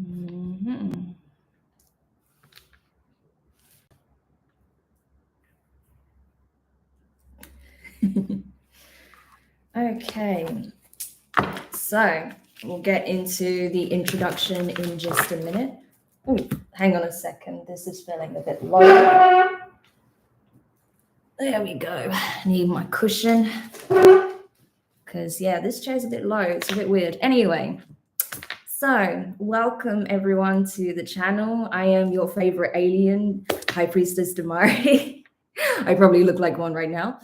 Mhm. Okay, so we'll get into the introduction in just a minute. Oh, hang on a second. This is feeling a bit low. There we go. Need my cushion. Because, yeah, this chair's a bit low. It's a bit weird. Anyway, so welcome everyone to the channel. I am your favorite alien, High Priestess Demari. I probably look like one right now.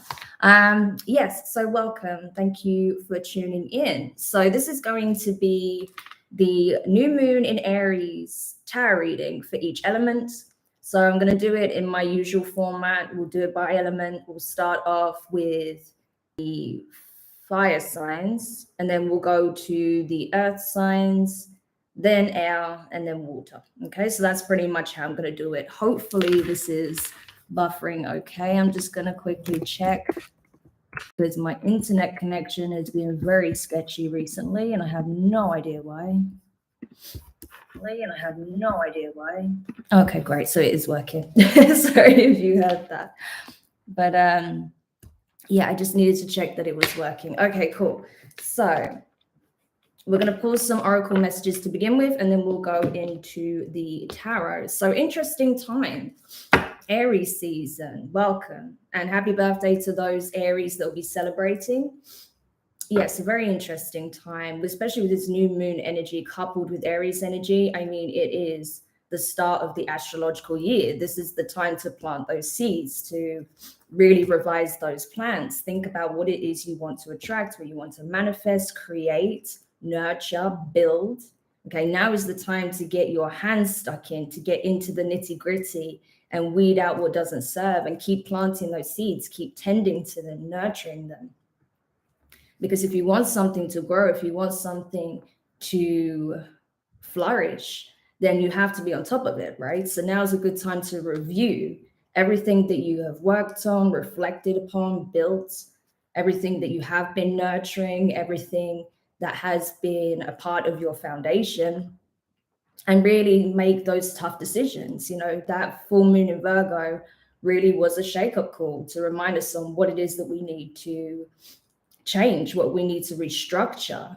Yes, so welcome. Thank you for tuning in. So this is going to be the new moon in Aries tarot reading for each element. So I'm going to do it in my usual format. We'll do it by element. We'll start off with the fire signs, and then we'll go to the earth signs, then air, and then water. Okay, so that's pretty much how I'm going to do it. Hopefully this is buffering okay. I'm just going to quickly check because my internet connection has been very sketchy recently and I have no idea why. Okay, great. So it is working. Sorry if you heard that. But yeah, I just needed to check that it was working. Okay, cool. So we're going to pull some oracle messages to begin with, and then we'll go into the tarot. So interesting time. Aries season, welcome, and happy birthday to those Aries that will be celebrating. Yes, a very interesting time, especially with this new moon energy coupled with Aries energy. I mean, it is the start of the astrological year. This is the time to plant those seeds, to really revise those plans. Think about what it is you want to attract, what you want to manifest, create, nurture, build. Okay, now is the time to get your hands stuck in, to get into the nitty gritty and weed out what doesn't serve, and keep planting those seeds, keep tending to them, nurturing them. Because if you want something to grow, if you want something to flourish, then you have to be on top of it, right? So now is a good time to review everything that you have worked on, reflected upon, built, everything that you have been nurturing, everything that has been a part of your foundation, and really make those tough decisions. You know, that full moon in Virgo really was a shake-up call to remind us on what it is that we need to change, what we need to restructure,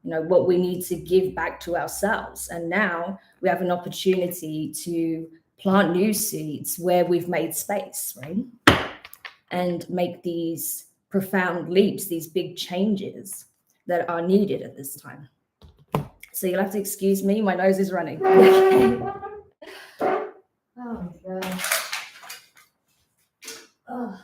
you know, what we need to give back to ourselves. And now we have an opportunity to plant new seeds where we've made space, right? And make these profound leaps, these big changes that are needed at this time. So you'll have to excuse me, my nose is running. Oh my God. Oh.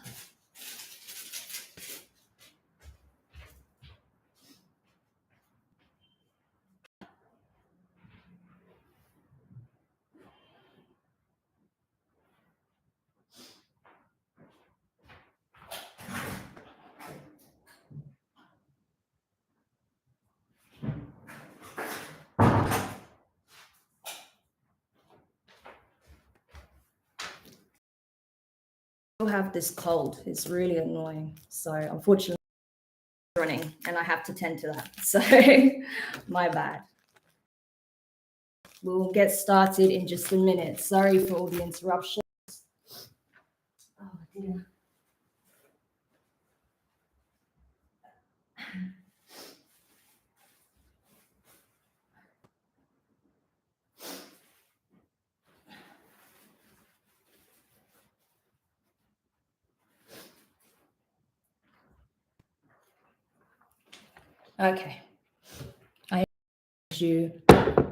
Have this cold. It's really annoying. So unfortunately, running and I have to tend to that. So my bad. We'll get started in just a minute. Sorry for all the interruptions. Oh dear. Okay. I you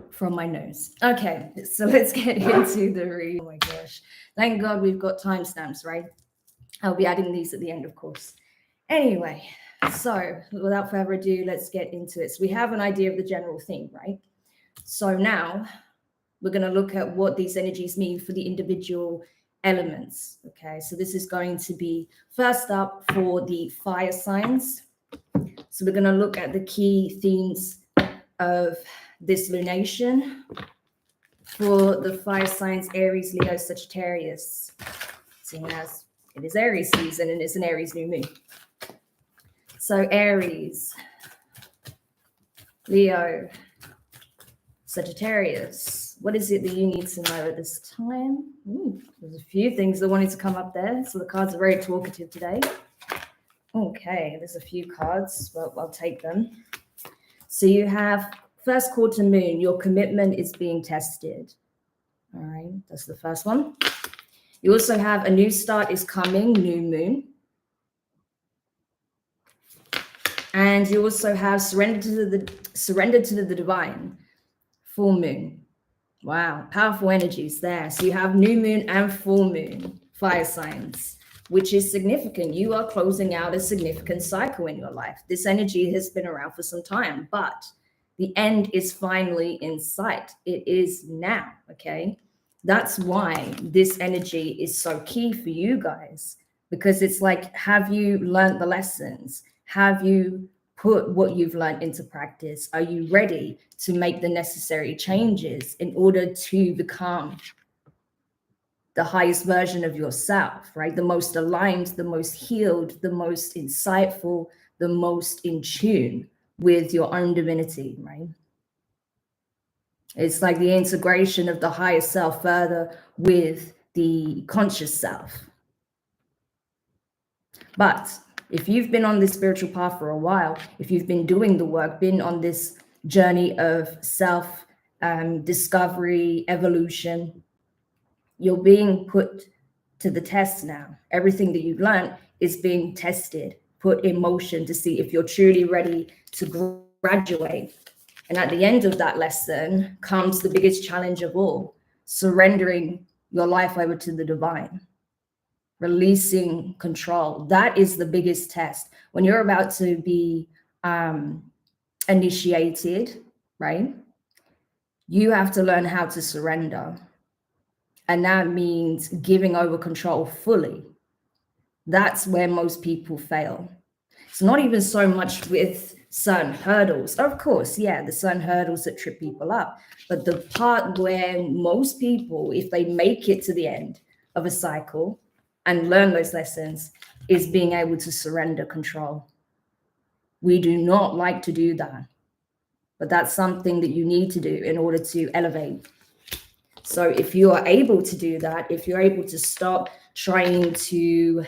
from my nose. Okay, so let's get into the read. Oh my gosh. Thank God we've got timestamps, right? I'll be adding these at the end, of course. Anyway, so without further ado, let's get into it. So we have an idea of the general theme, right? So now we're going to look at what these energies mean for the individual elements. Okay, so this is going to be first up for the fire signs. So we're going to look at the key themes of this lunation for the fire signs Aries, Leo, Sagittarius, seeing as it is Aries season and it's an Aries new moon. So Aries, Leo, Sagittarius, what is it that you need to know at this time? Ooh, there's a few things that wanted to come up there. So the cards are very talkative today. Okay, there's a few cards. Well, I'll take them. So you have first quarter moon, your commitment is being tested. All right, that's the first one. You also have a new start is coming, new moon. And you also have surrender to the divine, full moon. Wow, powerful energies there. So you have new moon and full moon, fire signs, which is significant. You are closing out a significant cycle in your life. This energy has been around for some time, but the end is finally in sight. It is now, okay? That's why this energy is so key for you guys, because it's like, have you learned the lessons? Have you put what you've learned into practice? Are you ready to make the necessary changes in order to become the highest version of yourself, right? The most aligned, the most healed, the most insightful, the most in tune with your own divinity, right? It's like the integration of the higher self further with the conscious self. But if you've been on this spiritual path for a while, if you've been doing the work, been on this journey of self discovery, evolution, you're being put to the test now. Everything that you've learned is being tested, put in motion to see if you're truly ready to graduate. And at the end of that lesson comes the biggest challenge of all, surrendering your life over to the divine. Releasing control. That is the biggest test. When you're about to be initiated, right? You have to learn how to surrender. And that means giving over control fully. That's where most people fail. It's not even so much with certain hurdles. Of course, yeah, the certain hurdles that trip people up. But the part where most people, if they make it to the end of a cycle, and learn those lessons, is being able to surrender control. We do not like to do that, but that's something that you need to do in order to elevate. So if you are able to do that, if you're able to stop trying to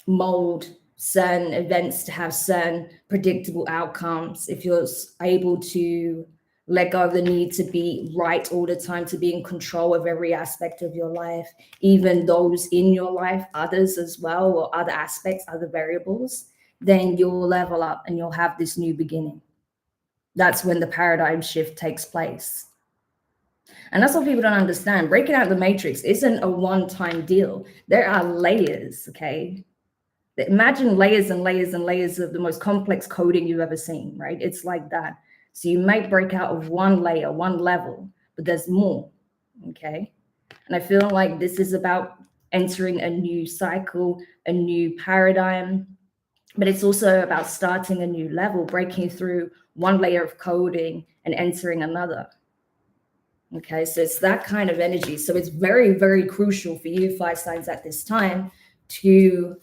mold certain events to have certain predictable outcomes, if you're able to let go of the need to be right all the time, to be in control of every aspect of your life, even those in your life, others as well, or other aspects, other variables, then you'll level up and you'll have this new beginning. That's when the paradigm shift takes place. And that's what people don't understand. Breaking out the matrix isn't a one-time deal. There are layers, okay? Imagine layers and layers and layers of the most complex coding you've ever seen, right? It's like that. So you may break out of one layer, one level, but there's more, okay? And I feel like this is about entering a new cycle, a new paradigm, but it's also about starting a new level, breaking through one layer of coding and entering another. Okay, so it's that kind of energy. So it's very, very crucial for you, fire signs, at this time to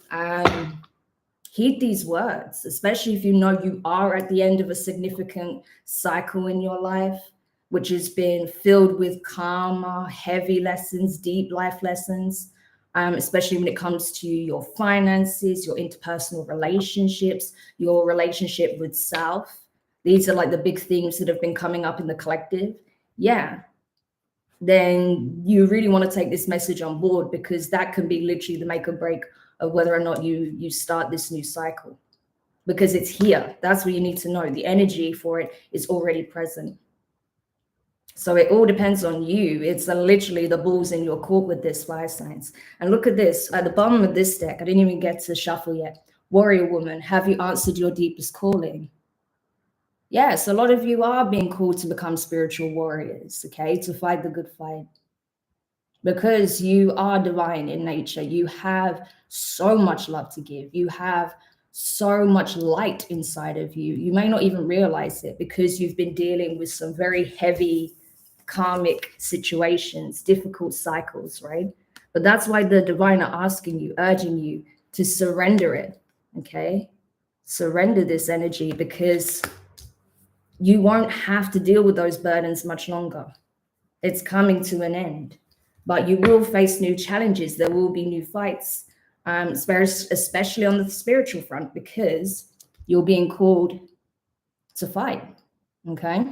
heed these words, especially if you know you are at the end of a significant cycle in your life, which has been filled with karma, heavy lessons, deep life lessons, especially when it comes to your finances, your interpersonal relationships, your relationship with self. These are like the big themes that have been coming up in the collective. Yeah. Then you really want to take this message on board, because that can be literally the make or break of whether or not you start this new cycle, because it's here. That's what you need to know. The energy for it is already present. So it all depends on you. It's literally the ball's in your court with this, fire signs. And look at this at the bottom of this deck. I didn't even get to shuffle yet. Warrior woman, have you answered your deepest calling? Yes, a lot of you are being called to become spiritual warriors, okay, to fight the good fight. Because you are divine in nature. You have so much love to give. You have so much light inside of you. You may not even realize it, because you've been dealing with some very heavy karmic situations, difficult cycles, right? But that's why the divine are asking you, urging you to surrender it, okay? Surrender this energy, because you won't have to deal with those burdens much longer. It's coming to an end, but you will face new challenges. There will be new fights, especially on the spiritual front, because you're being called to fight. Okay.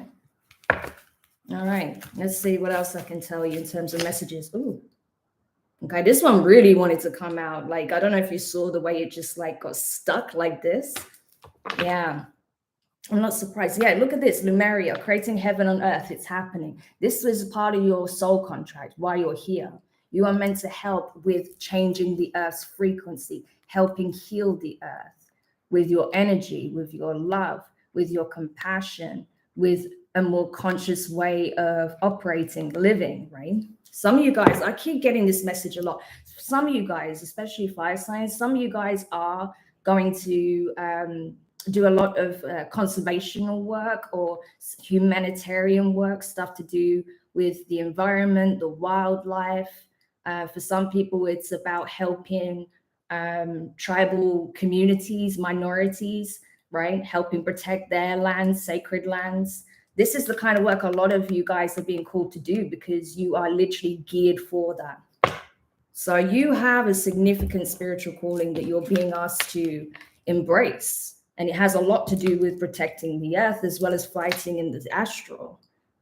All right. Let's see what else I can tell you in terms of messages. Ooh. Okay. This one really wanted to come out. Like, I don't know if you saw the way it just like got stuck like this. Yeah. I'm not surprised. Yeah, look at this. Lemuria, creating heaven on earth. It's happening. This is part of your soul contract while you're here. You are meant to help with changing the earth's frequency, helping heal the earth with your energy, with your love, with your compassion, with a more conscious way of operating, living, right? Some of you guys, I keep getting this message a lot. Some of you guys, especially fire signs, some of you guys are going to do a lot of conservational work or humanitarian work, stuff to do with the environment, the wildlife. For some people, it's about helping tribal communities, minorities, right? Helping protect their lands, sacred lands. This is the kind of work a lot of you guys are being called to do because you are literally geared for that. So you have a significant spiritual calling that you're being asked to embrace. And it has a lot to do with protecting the earth as well as fighting in the astral.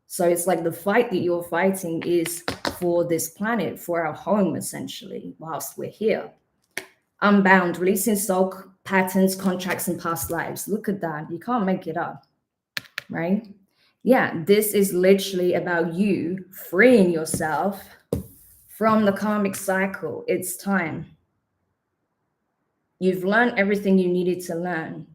So it's like the fight that you're fighting is for this planet, for our home, essentially, whilst we're here. Unbound, releasing soul patterns, contracts, and past lives. Look at that. You can't make it up, right? Yeah, this is literally about you freeing yourself from the karmic cycle. It's time. You've learned everything you needed to learn.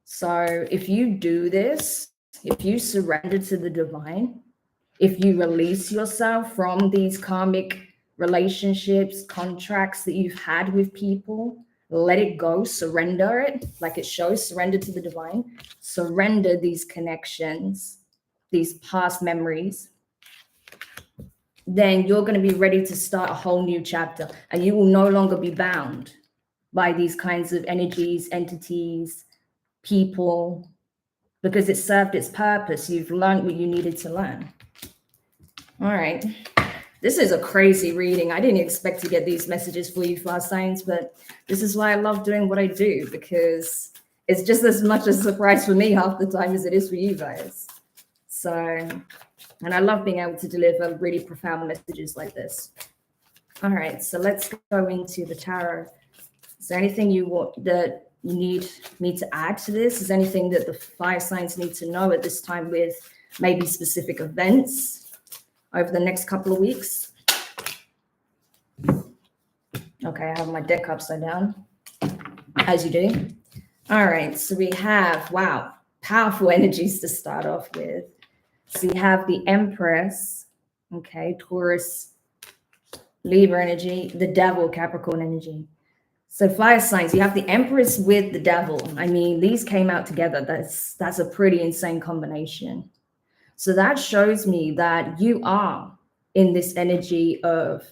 So if you do this, if you surrender to the divine, if you release yourself from these karmic relationships, contracts that you've had with people, let it go, surrender it, like it shows, surrender to the divine, surrender these connections, these past memories, then you're going to be ready to start a whole new chapter, and you will no longer be bound by these kinds of energies, entities, people, because it served its purpose. You've learned what you needed to learn. All right. This is a crazy reading. I didn't expect to get these messages for you, fire signs, but this is why I love doing what I do, because it's just as much a surprise for me half the time as it is for you guys. So, and I love being able to deliver really profound messages like this. All right, so let's go into the tarot. Is there anything you want that you need me to add to this? Is there anything that the fire signs need to know at this time with maybe specific events over the next couple of weeks? Okay, I have my deck upside down, as you do. All right, so we have, wow, powerful energies to start off with. So you have the Empress, okay, Taurus, Libra energy, the Devil, Capricorn energy. So fire signs, you have the Empress with the Devil. I mean, these came out together. That's a pretty insane combination. So that shows me that you are in this energy of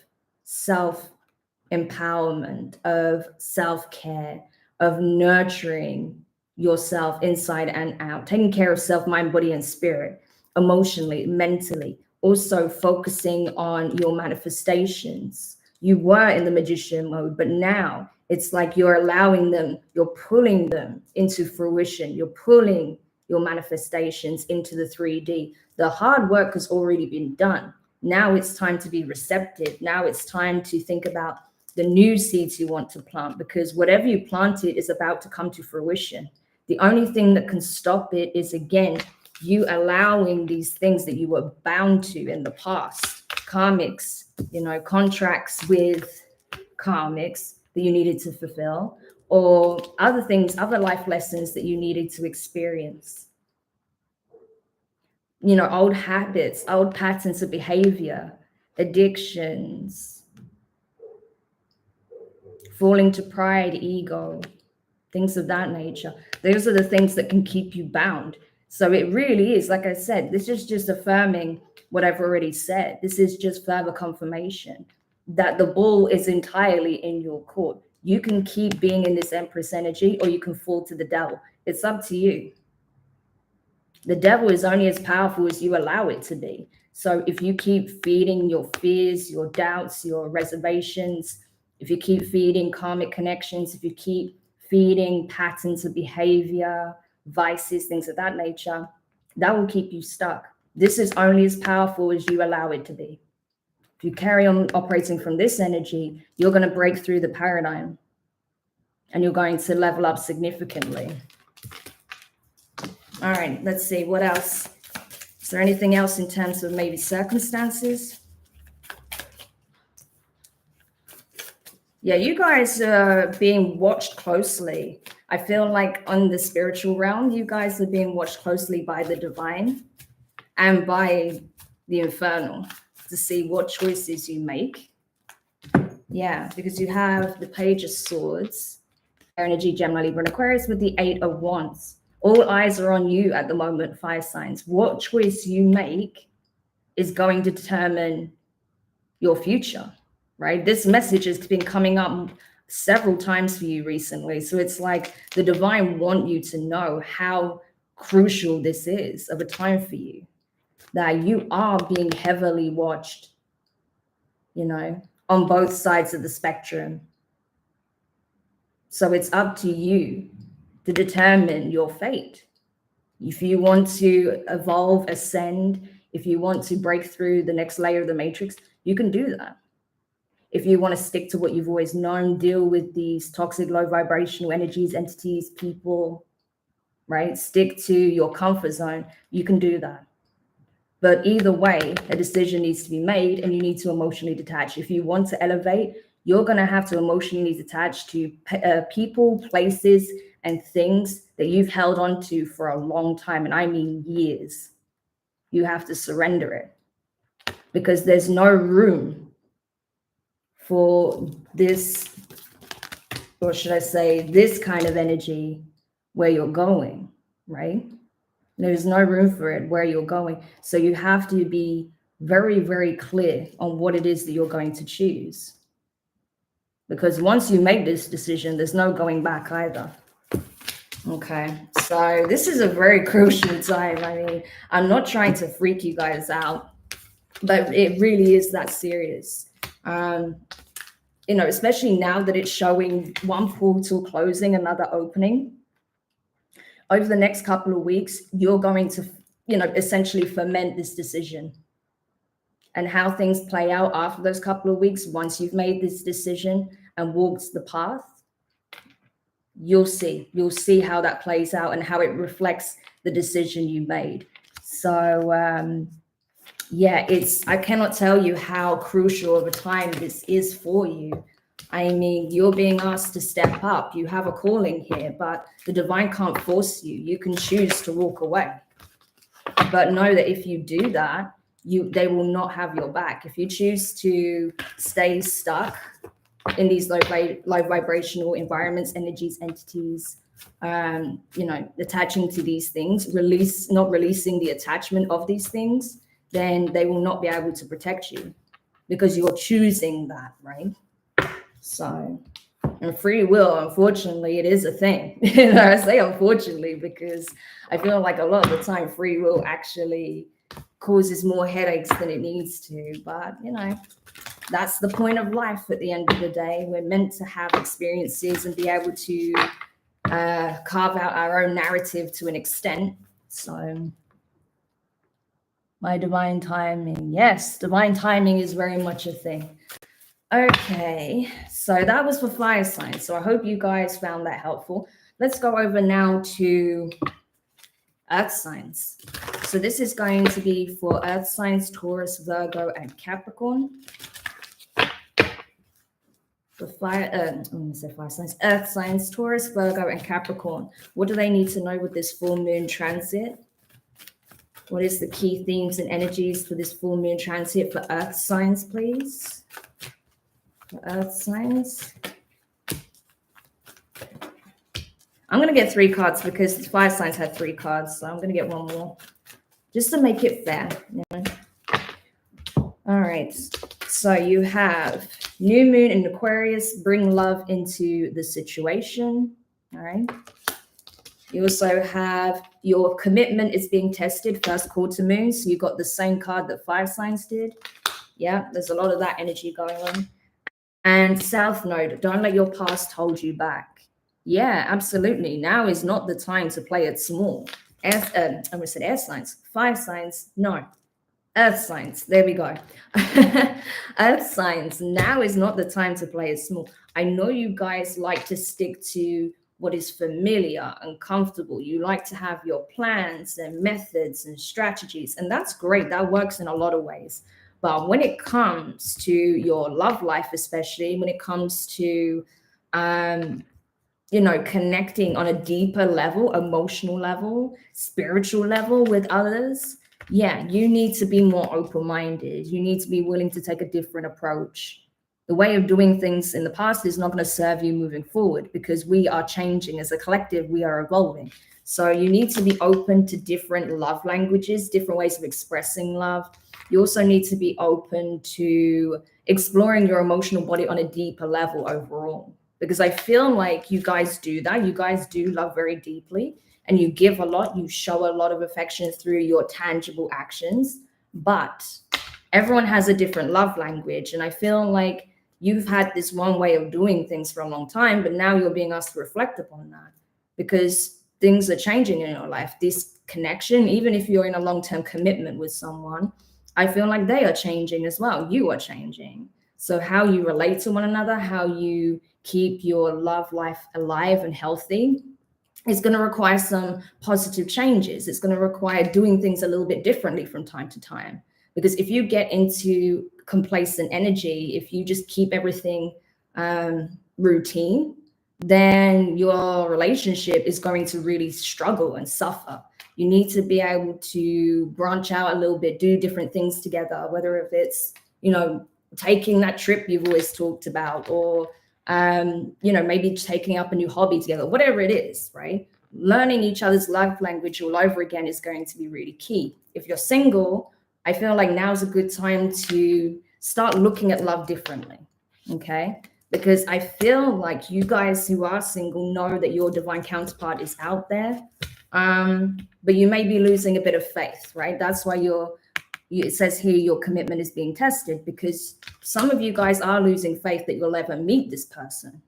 self-empowerment, of self-care, of nurturing yourself inside and out, taking care of self, mind, body, and spirit, emotionally, mentally, also focusing on your manifestations. You were in the magician mode, but now it's like you're allowing them, you're pulling them into fruition. You're pulling your manifestations into the 3D. The hard work has already been done. Now it's time to be receptive. Now it's time to think about the new seeds you want to plant, because whatever you planted is about to come to fruition. The only thing that can stop it is, again, you allowing these things that you were bound to in the past, karmics, contracts with karmics that you needed to fulfill, or other things, other life lessons that you needed to experience. Old habits, old patterns of behavior, addictions, falling to pride, ego, things of that nature. Those are the things that can keep you bound. So it really is, like I said, this is just affirming what I've already said. This is just further confirmation that the ball is entirely in your court. You can keep being in this Empress energy, or you can fall to the Devil. It's up to you. The devil is only as powerful as you allow it to be. So if you keep feeding your fears, your doubts, your reservations, if you keep feeding karmic connections, if you keep feeding patterns of behavior, vices, things of that nature, that will keep you stuck. This is only as powerful as you allow it to be. If you carry on operating from this energy, you're going to break through the paradigm and you're going to level up significantly. All right, let's see what else. Is there anything else in terms of maybe circumstances? Yeah, you guys are being watched closely. I feel like on the spiritual realm, you guys are being watched closely by the divine and by the infernal to see what choices you make. Yeah, because you have the Page of Swords, energy, Gemini, Libra, and Aquarius with the 8 of Wands. All eyes are on you at the moment, fire signs. What choice you make is going to determine your future, right? This message has been coming up several times for you recently. So it's like the divine want you to know how crucial this is of a time for you, that you are being heavily watched, you know, on both sides of the spectrum. So it's up to you to determine your fate. If you want to evolve, ascend, if you want to break through the next layer of the matrix, you can do that. If you want to stick to what you've always known, deal with these toxic, low vibrational energies, entities, people, right? Stick to your comfort zone, you can do that. But either way, a decision needs to be made and you need to emotionally detach. If you want to elevate, you're going to have to emotionally detach to people, places, and things that you've held on to for a long time. And I mean years. You have to surrender it because there's no room for this, or should I say, this kind of energy where you're going, right? There's no room for it where you're going. So you have to be very, very clear on what it is that you're going to choose. Because once you make this decision, there's no going back either. Okay, so this is a very crucial time. I mean, I'm not trying to freak you guys out, but it really is that serious. You know, especially now that it's showing one portal closing, another opening. Over the next couple of weeks, you're going to, you know, essentially ferment this decision. And how things play out after those couple of weeks, once you've made this decision and walked the path, you'll see how that plays out and how it reflects the decision you made. So yeah, I cannot tell you how crucial of a time this is for you. I mean, you're being asked to step up. You have a calling here, but the divine can't force you. You can choose to walk away. But know that if you do that, they will not have your back. If you choose to stay stuck in these low vibrational environments, energies, entities, you know, attaching to these things, not releasing the attachment of these things, then they will not be able to protect you because you're choosing that, right? So, and free will, unfortunately, it is a thing. You know, I say unfortunately because I feel like a lot of the time free will actually causes more headaches than it needs to. But, you know, that's the point of life at the end of the day. We're meant to have experiences and be able to carve out our own narrative to an extent. So my divine timing, yes, divine timing is very much a thing. Okay, so that was for fire signs. So I hope you guys found that helpful. Let's go over now to earth signs. So this is going to be for earth signs, Taurus, Virgo, and Capricorn. For fire signs, earth signs, Taurus, Virgo, and Capricorn. What do they need to know with this full moon transit? What is the key themes and energies for this full moon transit for earth signs, please? For earth signs. I'm going to get 3 cards because the fire signs had 3 cards. So I'm going to get 1 more just to make it fair. You know? All right. So you have new moon in Aquarius, bring love into the situation. All right. You also have your commitment is being tested, first quarter moon. So you got the same card that fire signs did. Yeah, there's a lot of that energy going on. And South Node, don't let your past hold you back. Yeah, absolutely. Now is not the time to play it small. I almost said air signs, fire signs, no. Earth signs, there we go. Earth signs, now is not the time to play it small. I know you guys like to stick to what is familiar and comfortable. You like to have your plans and methods and strategies, and that's great. That works in a lot of ways. But when it comes to your love life, especially when it comes to, connecting on a deeper level, emotional level, spiritual level with others, yeah, you need to be more open-minded. You need to be willing to take a different approach. The way of doing things in the past is not going to serve you moving forward, because we are changing as a collective, we are evolving. So you need to be open to different love languages, different ways of expressing love. You also need to be open to exploring your emotional body on a deeper level overall, because I feel like you guys do that. You guys do love very deeply, and you give a lot. You show a lot of affection through your tangible actions, but everyone has a different love language. And I feel like you've had this one way of doing things for a long time, but now you're being asked to reflect upon that, because things are changing in your life. This connection, even if you're in a long-term commitment with someone, I feel like they are changing as well. You are changing. So how you relate to one another, how you keep your love life alive and healthy, is going to require some positive changes. It's going to require doing things a little bit differently from time to time. Because if you get into complacent energy, if you just keep everything routine, then your relationship is going to really struggle and suffer. You need to be able to branch out a little bit, do different things together, whether if it's, taking that trip you've always talked about, or maybe taking up a new hobby together, whatever it is, right? Learning each other's love language all over again is going to be really key. If you're single, I feel like now's a good time to start looking at love differently, okay? Because I feel like you guys who are single know that your divine counterpart is out there, but you may be losing a bit of faith, right? That's why it says here your commitment is being tested, because some of you guys are losing faith that you'll ever meet this person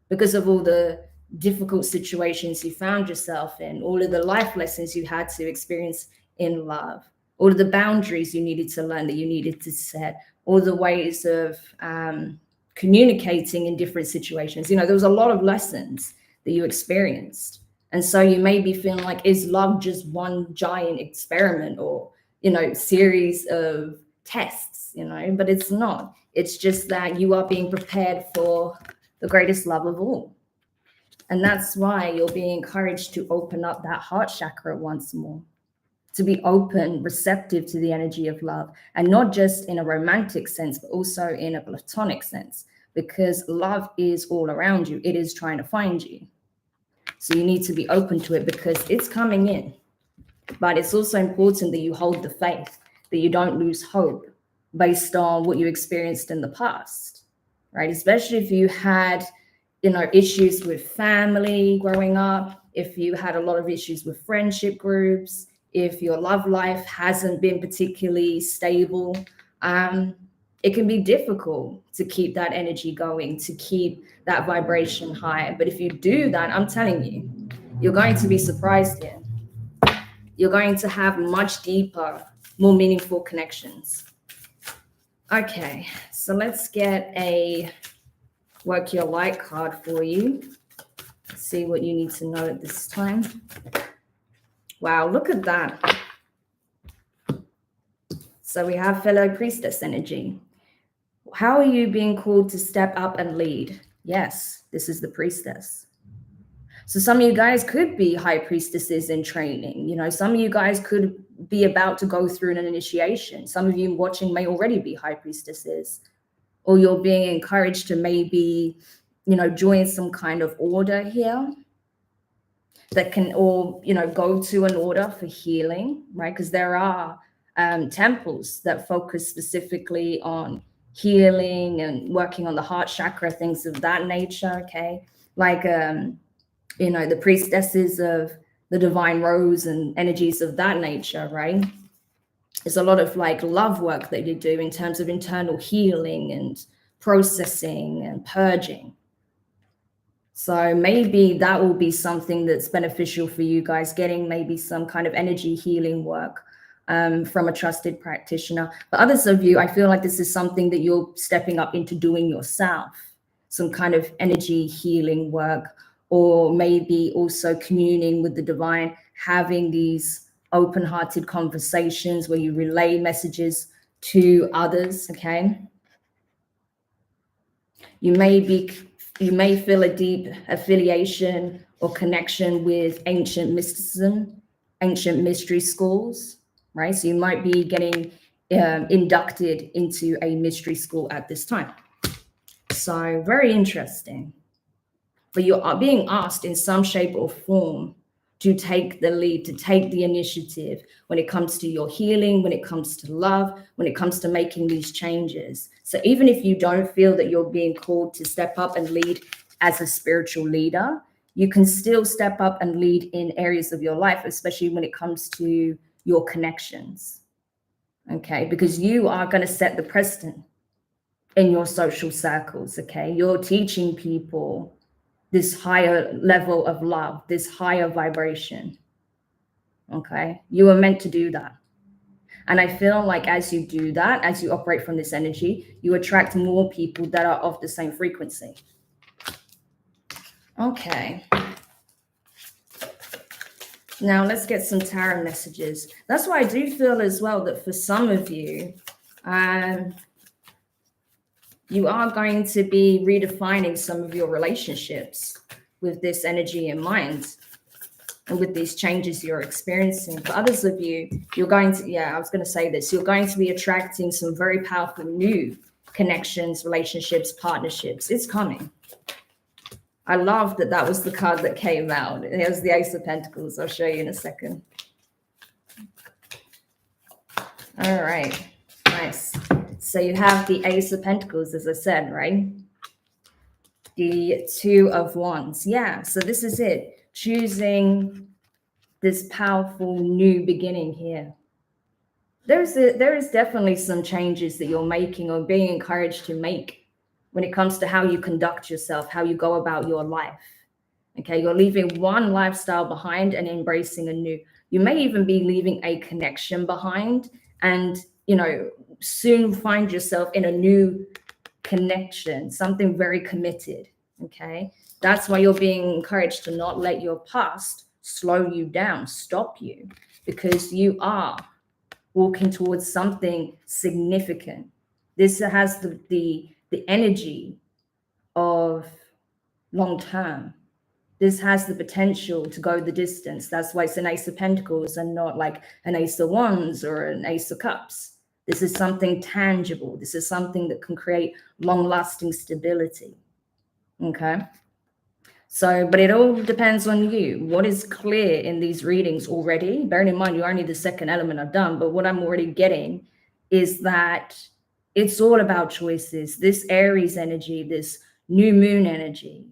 because of all the difficult situations you found yourself in, all of the life lessons you had to experience in love, all of the boundaries you needed to learn, that you needed to set, all the ways of communicating in different situations. There was a lot of lessons that you experienced. And so you may be feeling like, is love just one giant experiment or, series of tests, but it's not. It's just that you are being prepared for the greatest love of all. And that's why you're being encouraged to open up that heart chakra once more, to be open, receptive to the energy of love, and not just in a romantic sense, but also in a platonic sense, because love is all around you. It is trying to find you. So you need to be open to it, because it's coming in. But it's also important that you hold the faith, that you don't lose hope based on what you experienced in the past, right? Especially if you had, issues with family growing up, if you had a lot of issues with friendship groups, if your love life hasn't been particularly stable, it can be difficult to keep that energy going, to keep that vibration high. But if you do that, I'm telling you, you're going to be surprised here. You're going to have much deeper, more meaningful connections. Okay, so let's get a work your light card for you. See what you need to know at this time. Wow, look at that. So we have fellow priestess energy. How are you being called to step up and lead? Yes, this is the priestess. So some of you guys could be high priestesses in training. Some of you guys could be about to go through an initiation. Some of you watching may already be high priestesses, or you're being encouraged to maybe, join some kind of order here that can, or, go to an order for healing, right? Because there are temples that focus specifically on healing and working on the heart chakra, things of that nature, okay? Like you know, the priestesses of the divine rose and energies of that nature, right? There's a lot of like love work that you do in terms of internal healing and processing and purging. So maybe that will be something that's beneficial for you guys, getting maybe some kind of energy healing work from a trusted practitioner. For others of you, I feel like this is something that you're stepping up into doing yourself, some kind of energy healing work, or maybe also communing with the divine, having these open-hearted conversations where you relay messages to others, okay? You may feel a deep affiliation or connection with ancient mysticism, ancient mystery schools, right? So you might be getting inducted into a mystery school at this time. So very interesting. But you are being asked in some shape or form to take the lead, to take the initiative when it comes to your healing, when it comes to love, when it comes to making these changes. So even if you don't feel that you're being called to step up and lead as a spiritual leader, you can still step up and lead in areas of your life, especially when it comes to your connections, okay? Because you are going to set the precedent in your social circles, okay? You're teaching people this higher level of love, this higher vibration, okay? You were meant to do that. And I feel like as you do that, as you operate from this energy, you attract more people that are of the same frequency. Okay. Now let's get some tarot messages. That's why I do feel as well that for some of you, you are going to be redefining some of your relationships with this energy in mind and with these changes you're experiencing. For others of you, you're going to, I was going to say this, you're going to be attracting some very powerful new connections, relationships, partnerships. It's coming. I love that that was the card that came out. It was the Ace of Pentacles. I'll show you in a second. All right, nice. So you have the Ace of Pentacles, as I said, right? The Two of Wands. Yeah, so this is it. Choosing this powerful new beginning here. There is definitely some changes that you're making or being encouraged to make when it comes to how you conduct yourself, how you go about your life. Okay, you're leaving one lifestyle behind and embracing a new. You may even be leaving a connection behind and, you know, soon find yourself in a new connection, something very committed. Okay, that's why you're being encouraged to not let your past slow you down, stop you, because you are walking towards something significant. This has the energy of long term. This has the potential to go the distance. That's why it's an Ace of Pentacles and not like an Ace of Wands or an Ace of Cups. This is something tangible. This is something that can create long-lasting stability. Okay. So, but it all depends on you. What is clear in these readings already, bearing in mind you're only the second element I've done, but what I'm already getting is that it's all about choices. This Aries energy, this new moon energy,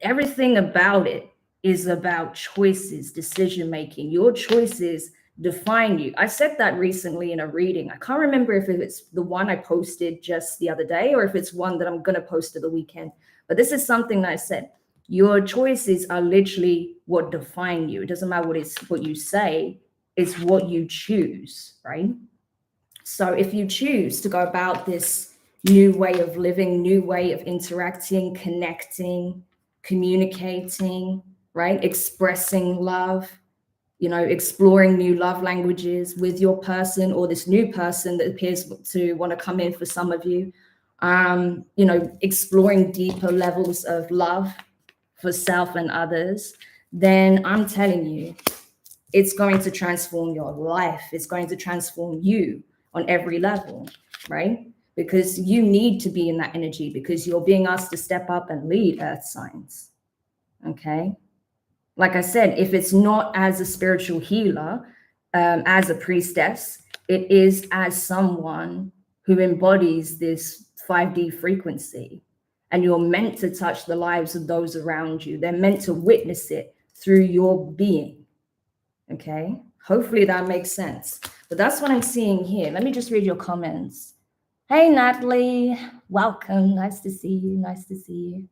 everything about it is about choices, decision making. Your choices define you. I said that recently in a reading. I can't remember if it's the one I posted just the other day or if it's one that I'm going to post at the weekend. But this is something that I said. Your choices are literally what define you. It doesn't matter what you say, it's what you choose, right? So if you choose to go about this new way of living, new way of interacting, connecting, communicating, right? Expressing love, you know, exploring new love languages with your person or this new person that appears to want to come in for some of you, you know, exploring deeper levels of love for self and others, then I'm telling you, it's going to transform your life. It's going to transform you on every level, right? Because you need to be in that energy because you're being asked to step up and lead earth signs, okay? Like I said, if it's not as a spiritual healer, as a priestess, it is as someone who embodies this 5D frequency. and you're meant to touch the lives of those around you. They're meant to witness it through your being. Okay, hopefully that makes sense. But that's what I'm seeing here. Let me just read your comments. Hey, Natalie, welcome. Nice to see you. Nice to see you.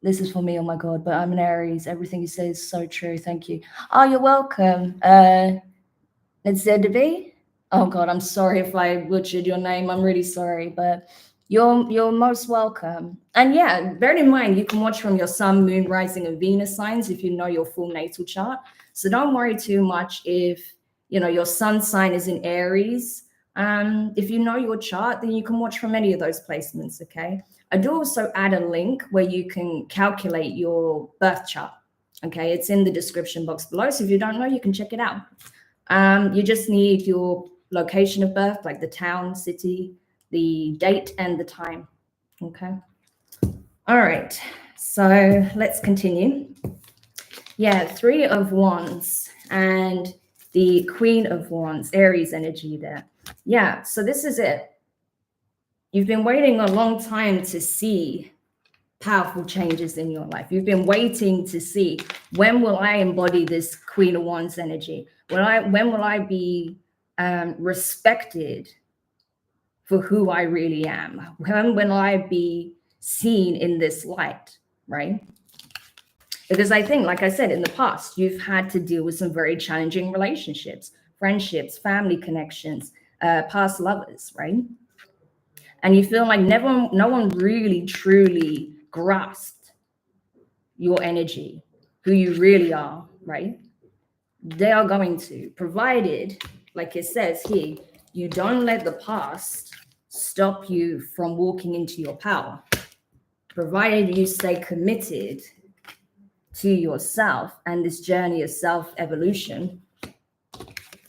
This is for me, oh my God, but I'm an Aries. Everything you say is so true. Thank you. Oh, you're welcome. It's Zedevi. Oh God, I'm sorry if I butchered your name. I'm really sorry, but you're most welcome. And yeah, bear in mind, you can watch from your sun, moon, rising, and Venus signs if you know your full natal chart. So don't worry too much if your sun sign is in Aries. If you know your chart, then you can watch from any of those placements. Okay. I do also add a link where you can calculate your birth chart. Okay, it's in the description box below. So if you don't know, you can check it out. You just need your location of birth, like the town, city, the date, and the time. Okay. All right. So let's continue. Yeah, 3 of Wands and the Queen of Wands, Aries energy there. Yeah, so this is it. You've been waiting a long time to see powerful changes in your life. You've been waiting to see, when will I embody this Queen of Wands energy? When will I be respected for who I really am? When will I be seen in this light, right? Because I think, like I said, in the past, you've had to deal with some very challenging relationships, friendships, family connections, past lovers, right? And you feel like no one really truly grasped your energy, who you really are, right? They are going to, provided, like it says here, you don't let the past stop you from walking into your power. Provided you stay committed to yourself and this journey of self-evolution,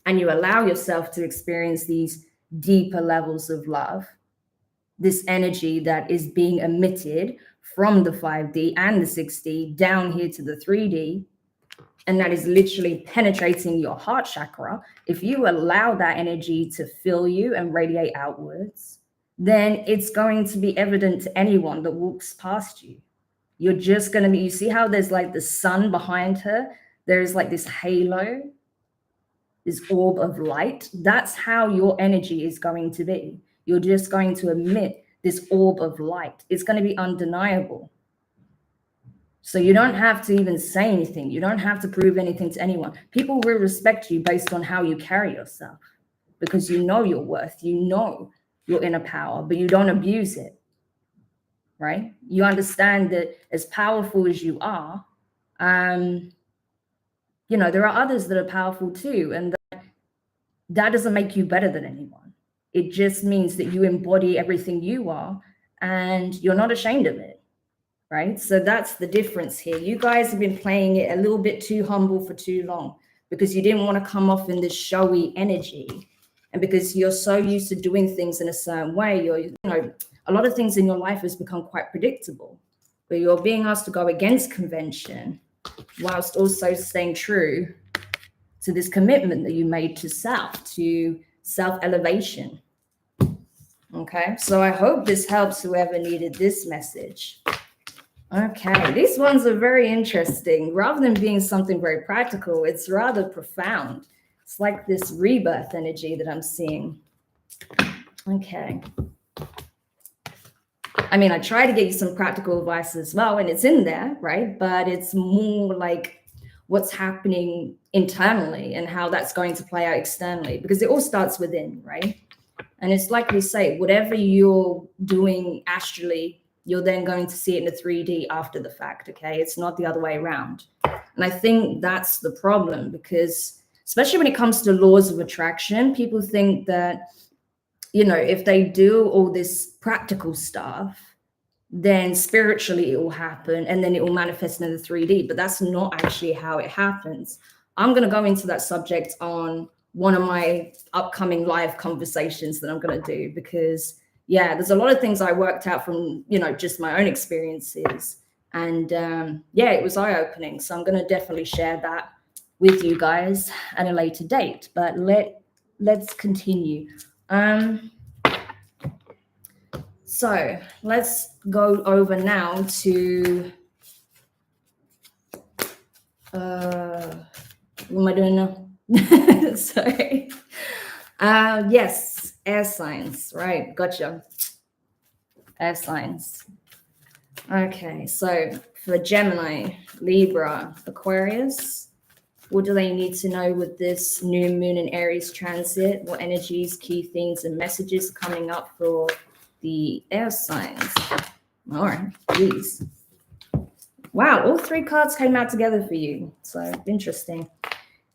and you allow yourself to experience these deeper levels of love, this energy that is being emitted from the 5D and the 6D down here to the 3D, and that is literally penetrating your heart chakra. If you allow that energy to fill you and radiate outwards, then it's going to be evident to anyone that walks past you. You're just going to be, you see how there's like the sun behind her? There's like this halo, this orb of light. That's how your energy is going to be. You're just going to emit this orb of light. It's going to be undeniable. So you don't have to even say anything. You don't have to prove anything to anyone. People will respect you based on how you carry yourself, because you know your worth, you know your inner power, but you don't abuse it, right? You understand that as powerful as you are, there are others that are powerful too. And that doesn't make you better than anyone. It just means that you embody everything you are and you're not ashamed of it, right? So that's the difference here. You guys have been playing it a little bit too humble for too long because you didn't want to come off in this showy energy. And because you're so used to doing things in a certain way, a lot of things in your life has become quite predictable, but you're being asked to go against convention whilst also staying true to this commitment that you made to self-elevation. Okay, so I hope this helps whoever needed this message. Okay, these ones are very interesting. Rather than being something very practical, it's rather profound. It's like this rebirth energy that I'm seeing. Okay. I mean, I try to get you some practical advice as well, and it's in there, right? But it's more like what's happening internally and how that's going to play out externally, because it all starts within, right? And it's like we say, whatever you're doing astrally, you're then going to see it in the 3D after the fact, okay? It's not the other way around. And I think that's the problem, because especially when it comes to laws of attraction, people think that, if they do all this practical stuff, then spiritually it will happen and then it will manifest in the 3D, but that's not actually how it happens. I'm going to go into that subject on one of my upcoming live conversations that I'm going to do, because there's a lot of things I worked out from, just my own experiences. And it was eye-opening. So I'm going to definitely share that with you guys at a later date, but let's continue. So let's go over now to, what am I doing now? Sorry. Yes, air signs, right? Gotcha. Air signs. Okay, so for Gemini, Libra, Aquarius, what do they need to know with this new moon and Aries transit? What energies, key things, and messages coming up for the air signs? All right, please. Wow, all three cards came out together for you. So interesting.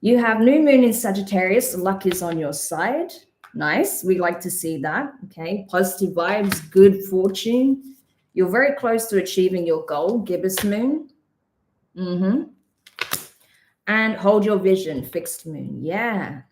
You have new moon in Sagittarius. Luck is on your side. Nice. We like to see that. Okay. Positive vibes, good fortune. You're very close to achieving your goal, gibbous moon. And hold your vision, fixed moon. Yeah.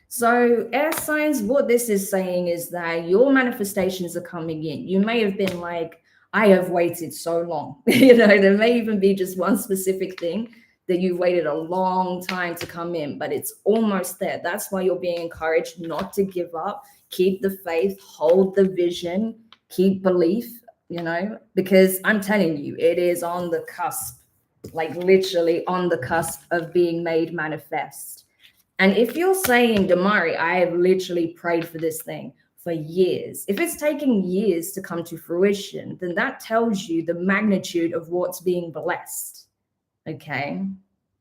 So air signs, what this is saying is that your manifestations are coming in. You may have been like, I have waited so long. There may even be just one specific thing that you've waited a long time to come in, but it's almost there. That's why you're being encouraged not to give up. Keep the faith, hold the vision, keep belief, because I'm telling you, it is on the cusp, like literally on the cusp of being made manifest. And if you're saying, Demari, I have literally prayed for this thing for years. If it's taking years to come to fruition, then that tells you the magnitude of what's being blessed. Okay.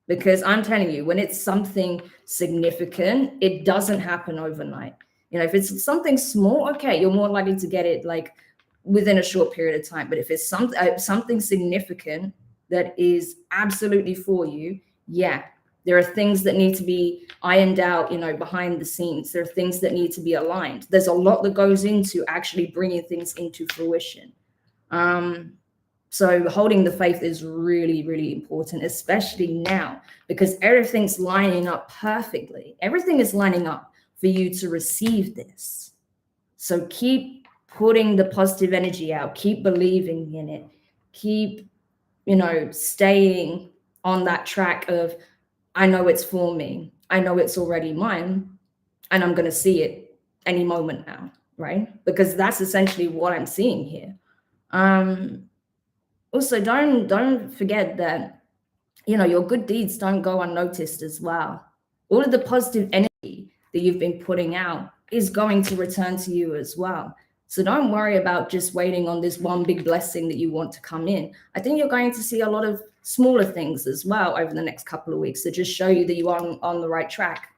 Because I'm telling you, when it's something significant, it doesn't happen overnight. If it's something small, okay, you're more likely to get it like within a short period of time. But if it's something significant that is absolutely for you, yeah, there are things that need to be ironed out, behind the scenes. There are things that need to be aligned. There's a lot that goes into actually bringing things into fruition. So holding the faith is really, really important, especially now, because everything's lining up perfectly. Everything is lining up for you to receive this. So keep putting the positive energy out, keep believing in it, keep, staying on that track of, I know it's for me. I know it's already mine, and I'm going to see it any moment now, right? Because that's essentially what I'm seeing here. Also, don't forget that, your good deeds don't go unnoticed as well. All of the positive energy that you've been putting out is going to return to you as well. So don't worry about just waiting on this one big blessing that you want to come in. I think you're going to see a lot of smaller things as well over the next couple of weeks that just show you that you are on the right track.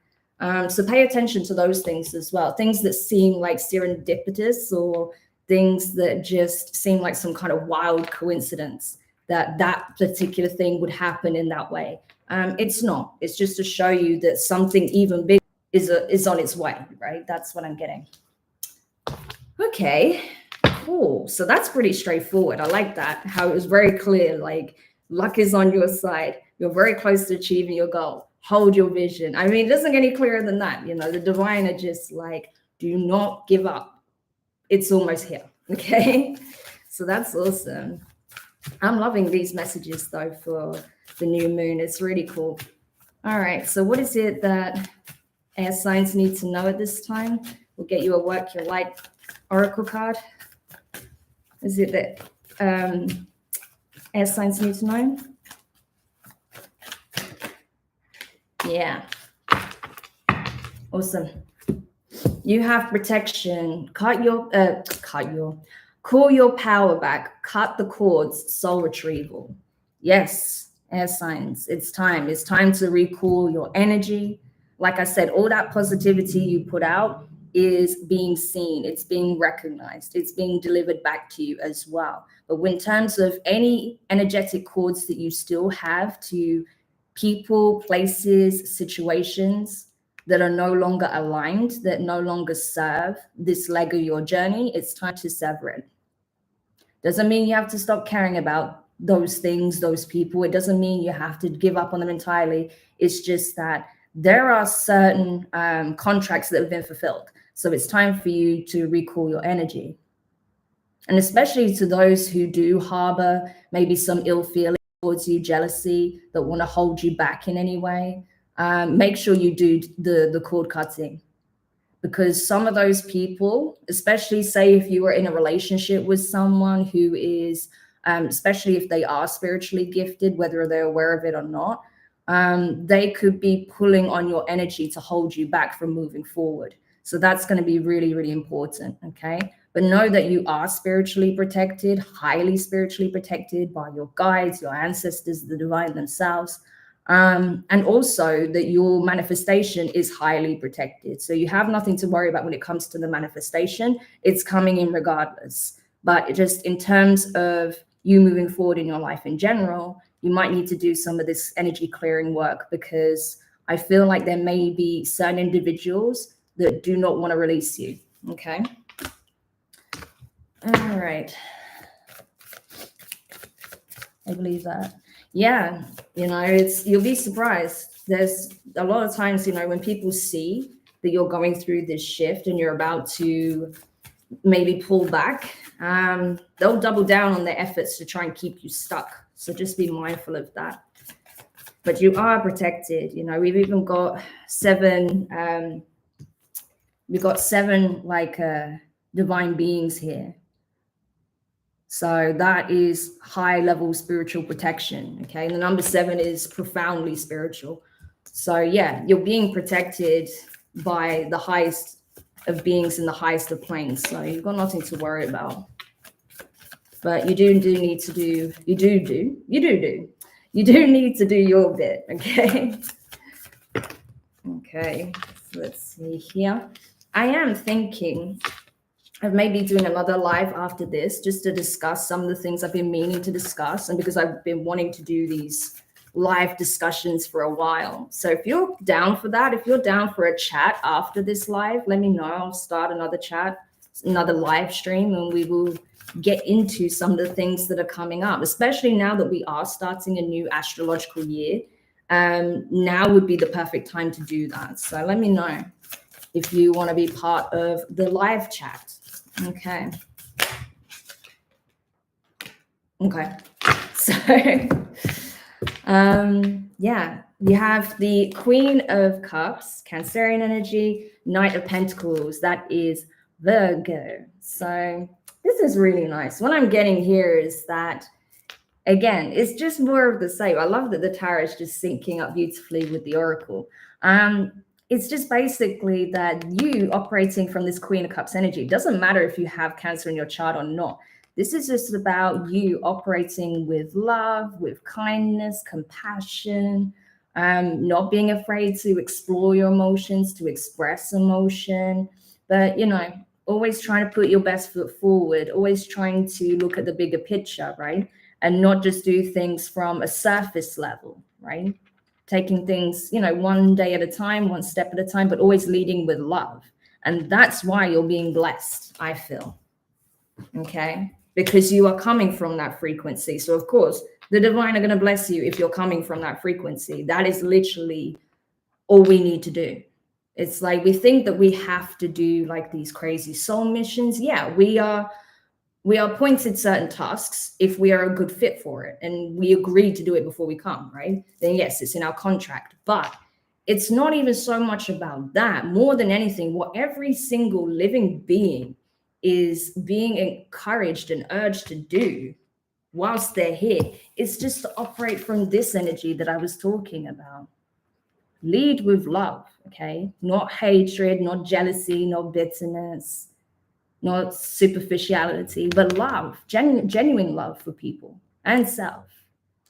So pay attention to those things as well. Things that seem like serendipitous or things that just seem like some kind of wild coincidence that particular thing would happen in that way. It's not. It's just to show you that something even big is on its way, right? That's what I'm getting. Okay, cool. So that's pretty straightforward. I like that, how it was very clear, like luck is on your side. You're very close to achieving your goal. Hold your vision. I mean, it doesn't get any clearer than that. The divine are just like, do not give up. It's almost here. Okay, so that's awesome. I'm loving these messages though for the new moon. It's really cool. All right, so what is it that air signs need to know at this time? We'll get you a work your light oracle card. Is it that air signs need to know? Yeah. Awesome. You have protection. Call your power back. Cut the cords. Soul retrieval. Yes, air signs. It's time. It's time to recall your energy. Like I said, all that positivity you put out is being seen. It's being recognized. It's being delivered back to you as well. But in terms of any energetic cords that you still have to people, places, situations that are no longer aligned, that no longer serve this leg of your journey, it's time to sever it. Doesn't mean you have to stop caring about those things, those people. It doesn't mean you have to give up on them entirely. It's just that there are certain contracts that have been fulfilled. So it's time for you to recall your energy. And especially to those who do harbor maybe some ill feeling towards you, jealousy, that want to hold you back in any way, make sure you do the cord cutting. because some of those people, especially say if you are in a relationship with someone who is, especially if they are spiritually gifted, whether they're aware of it or not, they could be pulling on your energy to hold you back from moving forward. So that's going to be really, really important. Okay. But know that you are spiritually protected, highly spiritually protected by your guides, your ancestors, the divine themselves. And also that your manifestation is highly protected. So you have nothing to worry about when it comes to the manifestation. It's coming in regardless. But just in terms of you moving forward in your life in general, you might need to do some of this energy clearing work, because I feel like there may be certain individuals that do not want to release you. Okay. All right. I believe that. Yeah, you'll be surprised. There's a lot of times, when people see that you're going through this shift and you're about to maybe pull back, they'll double down on their efforts to try and keep you stuck. So just be mindful of that. But you are protected. We've even got seven like divine beings here. So that is high level spiritual protection. Okay. And the number 7 is profoundly spiritual. So yeah, you're being protected by the highest of beings in the highest of planes. So you've got nothing to worry about. But you do need to do your bit. Okay. Okay. So let's see here. I am thinking of maybe doing another live after this, just to discuss some of the things I've been meaning to discuss, and because I've been wanting to do these live discussions for a while. So if you're down for that, if you're down for a chat after this live, let me know. I'll start another chat, another live stream, and we will get into some of the things that are coming up, especially now that we are starting a new astrological year. Now would be the perfect time to do that. So let me know if you want to be part of the live chat. Okay. So, yeah, you have the Queen of Cups, Cancerian energy, Knight of Pentacles. That is Virgo. So this is really nice. What I'm getting here is that, again, it's just more of the same. I love that the tarot is just syncing up beautifully with the Oracle. It's just basically that you operating from this Queen of Cups energy. It doesn't matter if you have Cancer in your chart or not. This is just about you operating with love, with kindness, compassion, not being afraid to explore your emotions, to express emotion, but, always trying to put your best foot forward, always trying to look at the bigger picture, right? And not just do things from a surface level, right? Taking things, one day at a time, one step at a time, but always leading with love. And that's why you're being blessed, I feel. Okay? Because you are coming from that frequency. So, of course, the divine are going to bless you if you're coming from that frequency. That is literally all we need to do. It's like we think that we have to do like these crazy soul missions. Yeah, we are appointed certain tasks if we are a good fit for it and we agree to do it before we come, right? Then yes, it's in our contract. But it's not even so much about that. More than anything, what every single living being is being encouraged and urged to do whilst they're here is just to operate from this energy that I was talking about. Lead with love, okay? Not hatred, not jealousy, not bitterness, not superficiality, but love, genuine love for people and self.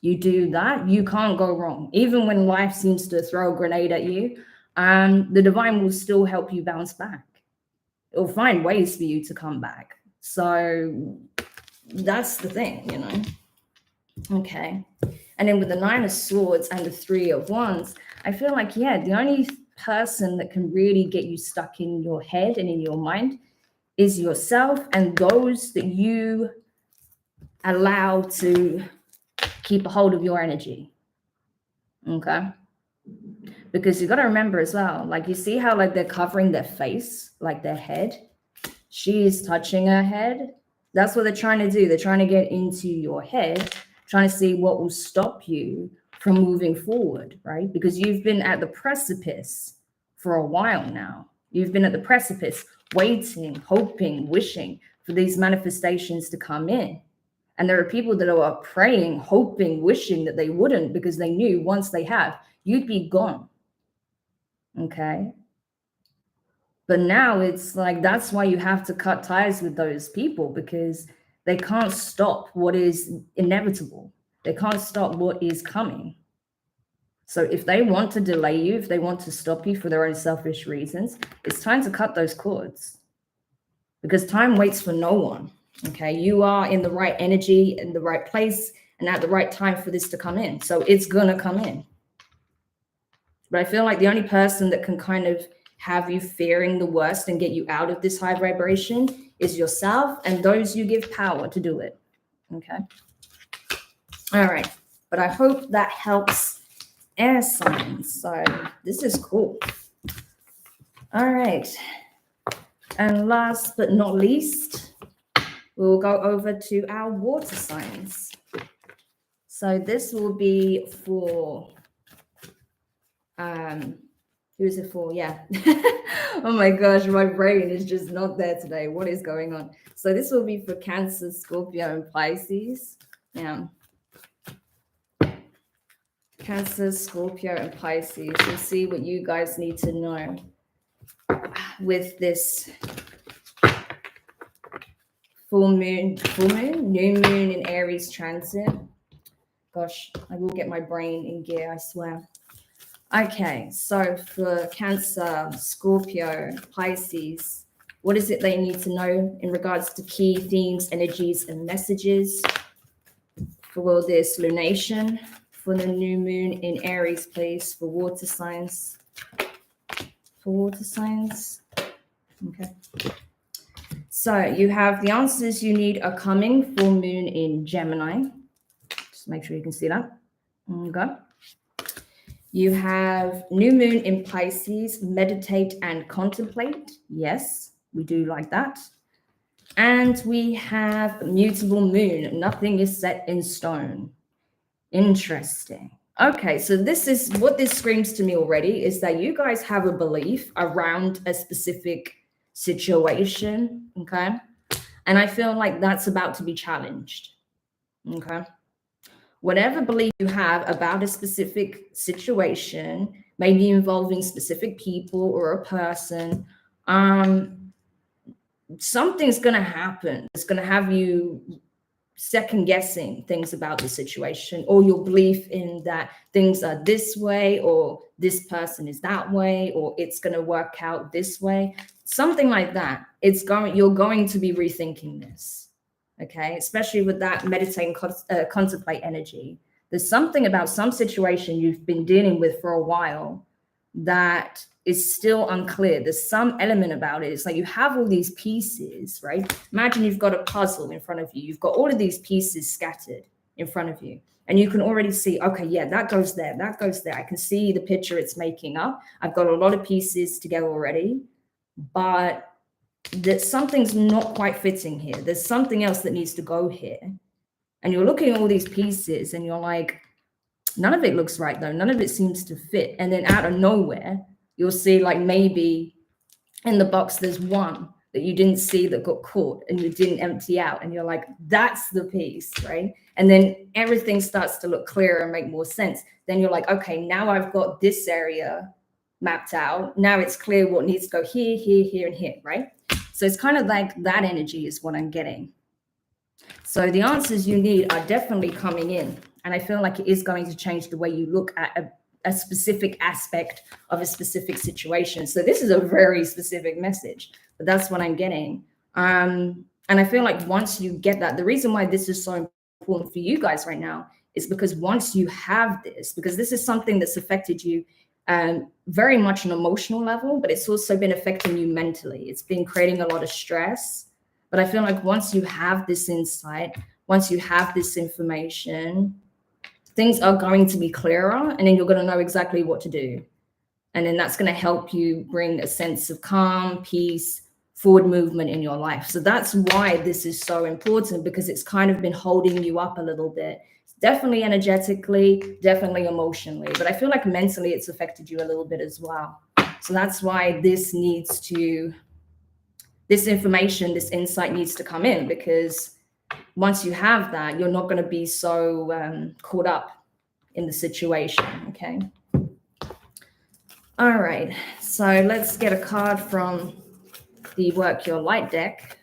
You do that, you can't go wrong. Even when life seems to throw a grenade at you, the divine will still help you bounce back. It'll find ways for you to come back. So that's the thing, Okay. And then with the 9 of Swords and the 3 of Wands, I feel like, yeah, the only person that can really get you stuck in your head and in your mind is yourself and those that you allow to keep a hold of your energy. Okay. Because you got to remember as well, like you see how like they're covering their face, like their head. She's touching her head. That's what they're trying to do. They're trying to get into your head, trying to see what will stop you from moving forward, right? Because you've been at the precipice for a while now. You've been at the precipice, waiting, hoping, wishing for these manifestations to come in. And there are people that are praying, hoping, wishing that they wouldn't, because they knew once they have, you'd be gone. Okay. But now it's like, that's why you have to cut ties with those people, because they can't stop what is inevitable. They can't stop what is coming. So if they want to delay you, if they want to stop you for their own selfish reasons, it's time to cut those cords, because time waits for no one. Okay, you are in the right energy, in the right place, and at the right time for this to come in. So it's gonna come in. But I feel like the only person that can kind of have you fearing the worst and get you out of this high vibration is yourself and those you give power to do it. Okay. All right. But I hope that helps air signs. So this is cool. All right. And last but not least, we'll go over to our water signs. So this will be for, who is it for? Yeah. Oh my gosh, my brain is just not there today. What is going on? So this will be for Cancer, Scorpio, and Pisces. Yeah. Cancer, Scorpio, and Pisces. We'll see what you guys need to know with this new moon in Aries transit. Gosh, I will get my brain in gear, I swear. Okay, so for Cancer, Scorpio, Pisces, what is it they need to know in regards to key themes, energies, and messages for this lunation, for the new moon in Aries, please, for water signs. For water signs. Okay. So you have the answers you need are coming. Full moon in Gemini. Just make sure you can see that. Okay. You have new moon in Pisces, meditate and contemplate. Yes, we do like that. And we have mutable moon. Nothing is set in stone. Interesting. Okay, so this is what this screams to me already, is that you guys have a belief around a specific situation, okay? And I feel like that's about to be challenged, okay? Whatever belief you have about a specific situation, maybe involving specific people or a person, something's going to happen. It's going to have you second guessing things about the situation, or your belief in that things are this way, or this person is that way, or it's going to work out this way, something like that. You're going to be rethinking this. Okay, especially with that meditate and contemplate energy. There's something about some situation you've been dealing with for a while that is still unclear. There's some element about it. It's like you have all these pieces, right? Imagine you've got a puzzle in front of you. You've got all of these pieces scattered in front of you. And you can already see, okay, yeah, that goes there, that goes there. I can see the picture it's making up. I've got a lot of pieces together already, but that something's not quite fitting here. There's something else that needs to go here. And you're looking at all these pieces and you're like, none of it looks right though. None of it seems to fit. And then out of nowhere, you'll see like maybe in the box, there's one that you didn't see that got caught and you didn't empty out. And you're like, that's the piece, right? And then everything starts to look clearer and make more sense. Then you're like, okay, now I've got this area mapped out. Now it's clear what needs to go here, here, here, and here, right? So it's kind of like that energy is what I'm getting. So the answers you need are definitely coming in. And I feel like it is going to change the way you look at a specific aspect of a specific situation. So this is a very specific message, but that's what I'm getting. And I feel like once you get that, the reason why this is so important for you guys right now is because once you have this, because this is something that's affected you very much on an emotional level, but it's also been affecting you mentally. It's been creating a lot of stress. But I feel like once you have this insight, once you have this information, things are going to be clearer, and then you're going to know exactly what to do. And then that's going to help you bring a sense of calm, peace, forward movement in your life. So that's why this is so important, because it's kind of been holding you up a little bit. Definitely energetically, definitely emotionally, but I feel like mentally it's affected you a little bit as well. So that's why this information, this insight needs to come in, because once you have that, you're not going to be so caught up in the situation. Okay. All right. So let's get a card from the Work Your Light deck.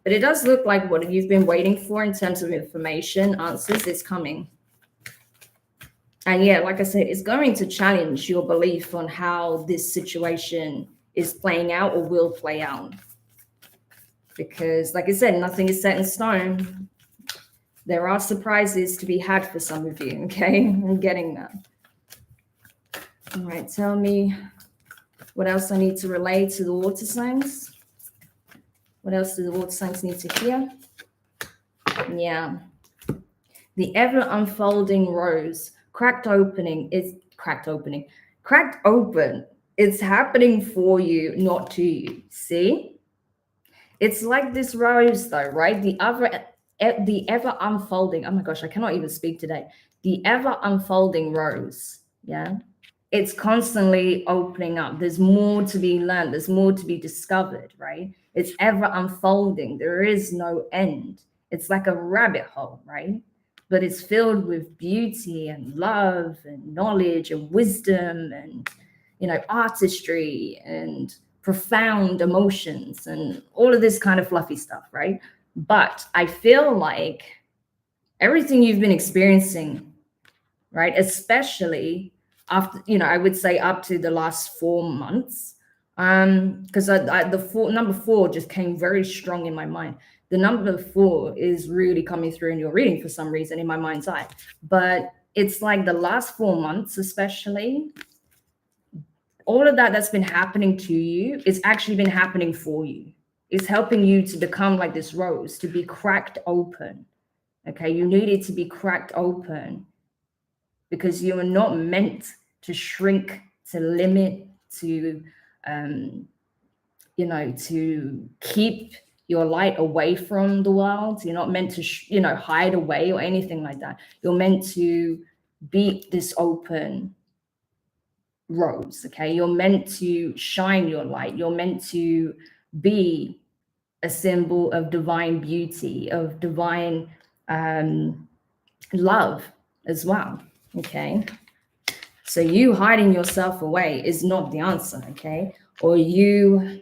But it does look like what you've been waiting for in terms of information, answers, is coming. And yeah, like I said, it's going to challenge your belief on how this situation is playing out or will play out. Because like I said, nothing is set in stone. There are surprises to be had for some of you, okay? I'm getting that. All right, tell me what else I need to relay to the water signs. What else do the water signs need to hear? Yeah. The ever unfolding rose, cracked open. It's happening for you, not to you. See? It's like this rose though, right? The ever unfolding. Oh my gosh, I cannot even speak today. The ever unfolding rose. Yeah. It's constantly opening up. There's more to be learned. There's more to be discovered, right? It's ever unfolding. There is no end. It's like a rabbit hole, right? But it's filled with beauty and love and knowledge and wisdom and, you know, artistry and profound emotions and all of this kind of fluffy stuff, right? But I feel like everything you've been experiencing, right, especially after, you know, I would say up to the last 4 months, because number 4 just came very strong in my mind. The number 4 is really coming through in your reading for some reason in my mind's eye. But it's like the last 4 months, especially, all of that's been happening to you, it's actually been happening for you. It's helping you to become like this rose, to be cracked open. Okay, you needed to be cracked open because you are not meant to shrink, to limit, to, you know, to keep your light away from the world. You're not meant to, you know, hide away or anything like that. You're meant to be this open rose, okay? You're meant to shine your light. You're meant to be a symbol of divine beauty, of divine love as well, okay? So you hiding yourself away is not the answer, okay? Or you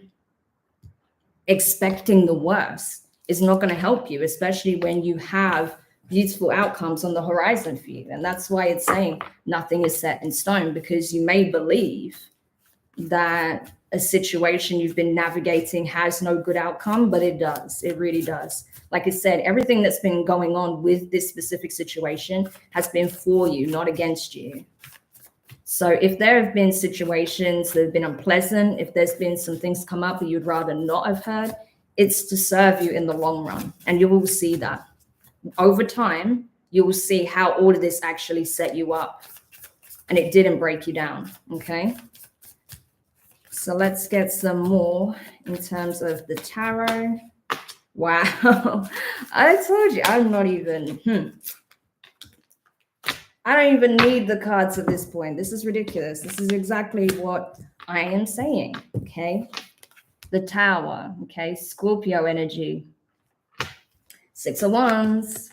expecting the worst is not going to help you, especially when you have beautiful outcomes on the horizon for you. And that's why it's saying nothing is set in stone, because you may believe that a situation you've been navigating has no good outcome, but it does. It really does. Like I said, everything that's been going on with this specific situation has been for you, not against you. So if there have been situations that have been unpleasant, if there's been some things come up that you'd rather not have heard, it's to serve you in the long run. And you will see that. Over time, you will see how all of this actually set you up and it didn't break you down, okay? So let's get some more in terms of the tarot. Wow. I told you, I'm not even, I don't even need the cards at this point. This is ridiculous. This is exactly what I am saying, okay? The Tower, okay? Scorpio energy. 6 of Wands.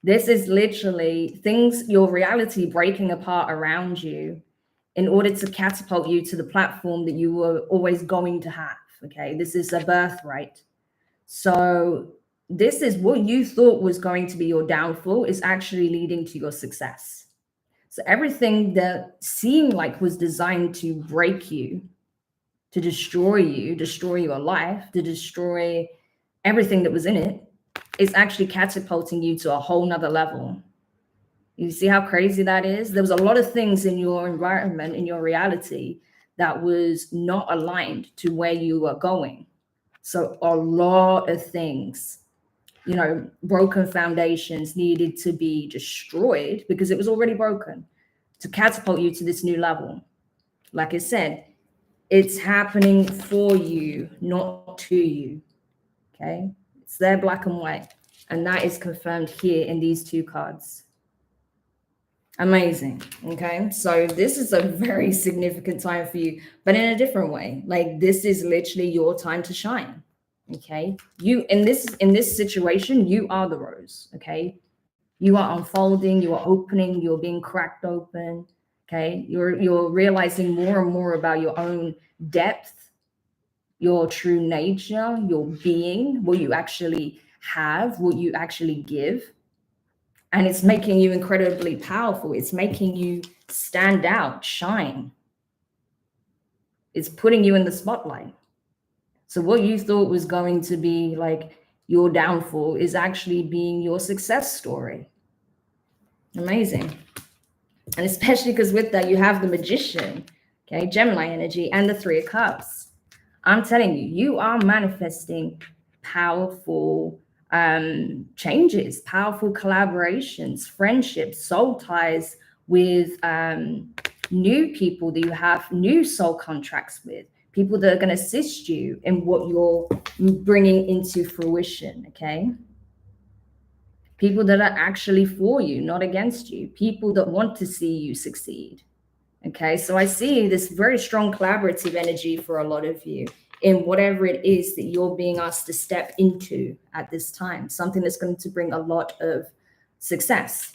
This is literally things, your reality breaking apart around you in order to catapult you to the platform that you were always going to have, okay? This is a birthright. So this is what you thought was going to be your downfall is actually leading to your success. So everything that seemed like was designed to break you, to destroy you, destroy your life, to destroy everything that was in it, is actually catapulting you to a whole nother level. You see how crazy that is? There was a lot of things in your environment, in your reality, that was not aligned to where you were going. So a lot of things, you know, broken foundations needed to be destroyed because it was already broken to catapult you to this new level. Like I said, it's happening for you, not to you, okay? It's there, black and white. And that is confirmed here in these 2 cards. Amazing. Okay. So this is a very significant time for you, but in a different way. Like this is literally your time to shine. Okay. You in this situation, you are the rose. Okay. You are unfolding, you are opening, you're being cracked open. Okay. You're realizing more and more about your own depth, your true nature, your being, what you actually have, what you actually give. And it's making you incredibly powerful. It's making you stand out, shine. It's putting you in the spotlight. So what you thought was going to be like your downfall is actually being your success story. Amazing. And especially because with that, you have the Magician, okay, Gemini energy, and the Three of Cups. I'm telling you, you are manifesting powerful changes, powerful collaborations, friendships, soul ties with new people that you have new soul contracts with, people that are going to assist you in what you're bringing into fruition, okay? People that are actually for you, not against you, people that want to see you succeed. Okay, so I see this very strong collaborative energy for a lot of you in whatever it is that you're being asked to step into at this time, something that's going to bring a lot of success.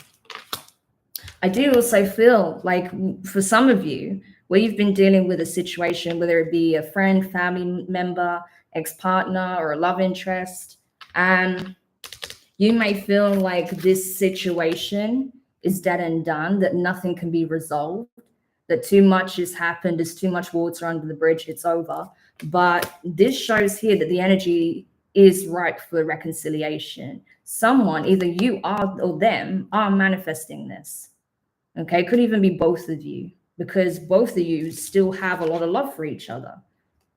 I do also feel like for some of you, where you've been dealing with a situation, whether it be a friend, family member, ex-partner, or a love interest, you may feel like this situation is dead and done, that nothing can be resolved, that too much has happened, there's too much water under the bridge, it's over. But this shows here that the energy is ripe for reconciliation. Someone, either you are or them, are manifesting this. Okay, it could even be both of you, because both of you still have a lot of love for each other.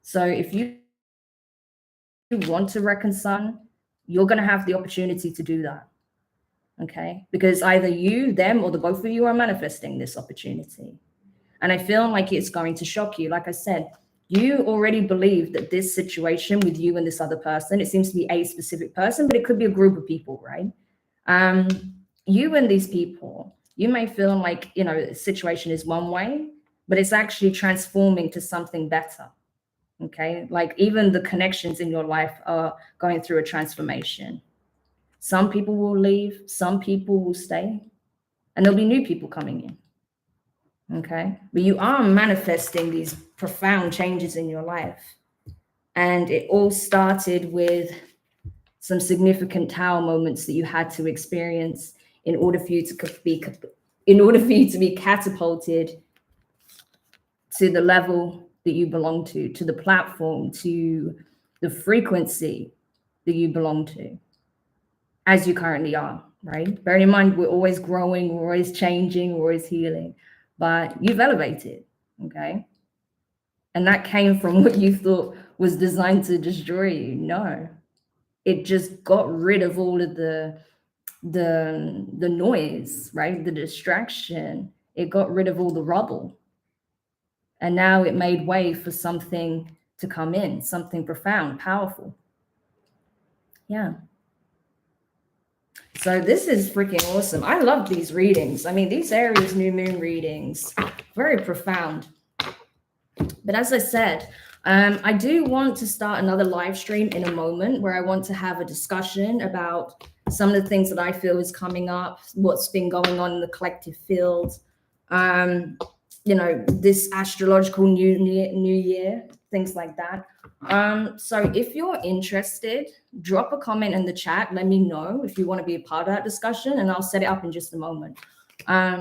So if you want to reconcile, you're going to have the opportunity to do that. Okay, because either you, them, or the both of you are manifesting this opportunity. And I feel like it's going to shock you. Like I said, you already believe that this situation with you and this other person, it seems to be a specific person, but it could be a group of people, right? You and these people, you may feel like, the situation is one way, but it's actually transforming to something better. Okay, like even the connections in your life are going through a transformation. Some people will leave, some people will stay, and there'll be new people coming in. Okay, but you are manifesting these profound changes in your life. And it all started with some significant tower moments that you had to experience in order for you to be catapulted to the level that you belong to the platform, to the frequency that you belong to, as you currently are, right? Bearing in mind, we're always growing, we're always changing, we're always healing, but you've elevated, okay? And that came from what you thought was designed to destroy you. No, it just got rid of all of the noise, right? The distraction. It got rid of all the rubble. And now it made way for something to come in, something profound, powerful. Yeah. So this is freaking awesome. I love these readings. I mean, these Aries new moon readings, very profound. But as I said, I do want to start another live stream in a moment where I want to have a discussion about some of the things that I feel is coming up, what's been going on in the collective field, this astrological new year, things like that. So if you're interested, drop a comment in the chat. Let me know if you want to be a part of that discussion, and I'll set it up in just a moment.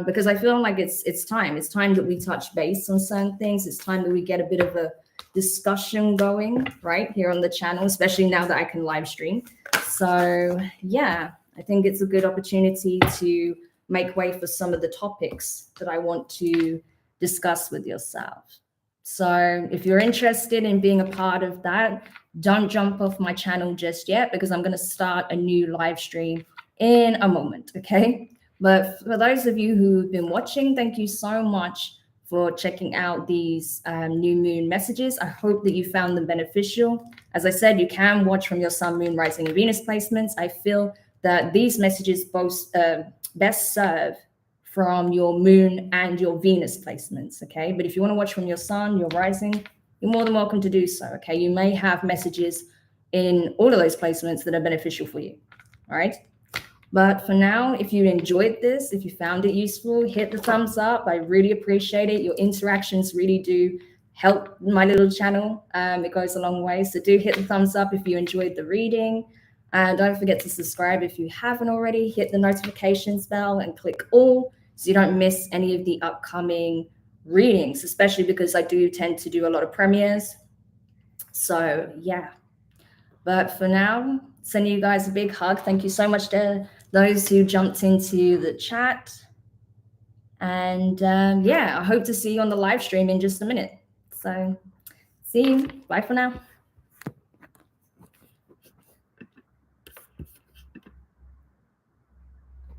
Because I feel like it's time. It's time that we touch base on certain things. It's time that we get a bit of a discussion going right here on the channel, especially now that I can live stream. So yeah, I think it's a good opportunity to make way for some of the topics that I want to discuss with yourself. So if you're interested in being a part of that, don't jump off my channel just yet, because I'm going to start a new live stream in a moment, okay? But for those of you who've been watching, thank you so much for checking out these new moon messages. I hope that you found them beneficial. As I said, you can watch from your sun, moon, rising, and Venus placements. I feel that these messages both best serve from your moon and your Venus placements, okay? But if you want to watch from your sun, your rising, you're more than welcome to do so, okay? You may have messages in all of those placements that are beneficial for you, all right? But for now, if you enjoyed this, if you found it useful, hit the thumbs up. I really appreciate it. Your interactions really do help my little channel. It goes a long way. So do hit the thumbs up if you enjoyed the reading. And don't forget to subscribe if you haven't already. Hit the notifications bell and click all so you don't miss any of the upcoming readings, especially because I do tend to do a lot of premieres. So yeah. But for now, sending you guys a big hug. Thank you so much to those who jumped into the chat. And yeah, I hope to see you on the live stream in just a minute. So see you. Bye for now.